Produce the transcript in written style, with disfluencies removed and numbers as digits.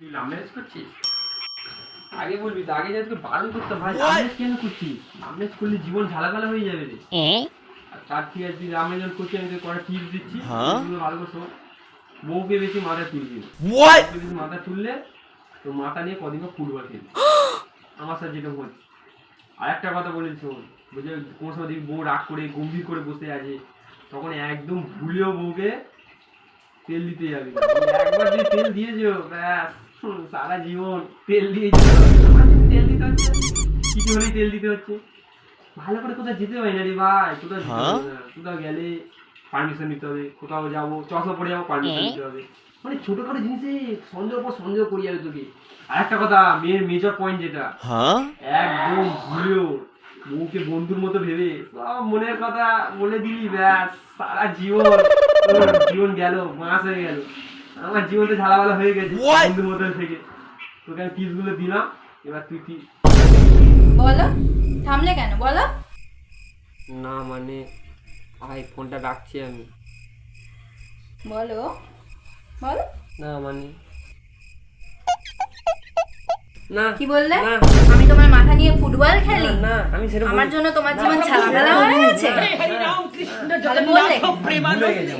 তুই love marriage করছিস? আগে বলবি তো, আগে যাতে বারণ করতাম ভাই। লাভ ম্যারেজ কেন করছিস? লাভ ম্যারেজ করলে জীবন ঝালাপালা হয়ে যাবে রে। আর তার ঠিক আছে, তুই লাভ ম্যারেজ করছিস, আমি তোকে কটা টিপস দিচ্ছি, এগুলো ভালো করে শোন। বউকে বেশি মাথায় তুলবি না। বউকে বেশি মাথায় তুললে তো মাথা নিয়ে কদিন ফুটবল খেলবি। আমার সাথে যেটা হচ্ছে। আর একটা কথা বলি শোন, বুঝে কোনো সময় দেখবি বউ রাগ করে গম্ভীর করে বসে আছে, তখন একদম ভুলেও বউকে তেল দিতে যাবি না। একবার যদি তেল দিয়েছো ব্যাস সারা জীবন তেল দিয়ে তেল দিতে হচ্ছে, কিছু হলেই তেল দিতে হচ্ছে। ভালো করে কোথাও যেতে হয় না রে ভাই, কোথাও যেতে হয় না। কোথাও গেলে পারমিশন নিতে হবে, কোথাও যাবো চশমা পরে যাবো পারমিশন নিতে হবে। মানে ছোটখাটো জিনিসে সন্দেহ পর সন্দেহ করি যাবে তোকে। আর একটা কথা, মেয়ের মেজর পয়েন্ট যেটা, একদম ভুলেও বউকে বন্ধুর মতো ভেবে সব মনের কথা বলে দিলি ব্যাস সারা জীবন তোর জীবন গেল, মাস হয়ে গেল। আমার জীবনটা ঝালাপালা হয়ে গেছে বন্ধুর মতো থেকে। তোকে আমি টিপস গুলো দিলাম, এবার তুই কি বলো, থামলে কেন বলো? না মানে ভাই ফোনটা রাখছি আমি। বলো বলো। না মানে না কি বললে? না আমি তোমার মাথা নিয়ে ফুটবল খেলি? না আমি সেটা আমার জন্য তোমার জীবন ছালাফেলা হয়ে গেছে? না, তাহলে বললে ভুলে গেছি।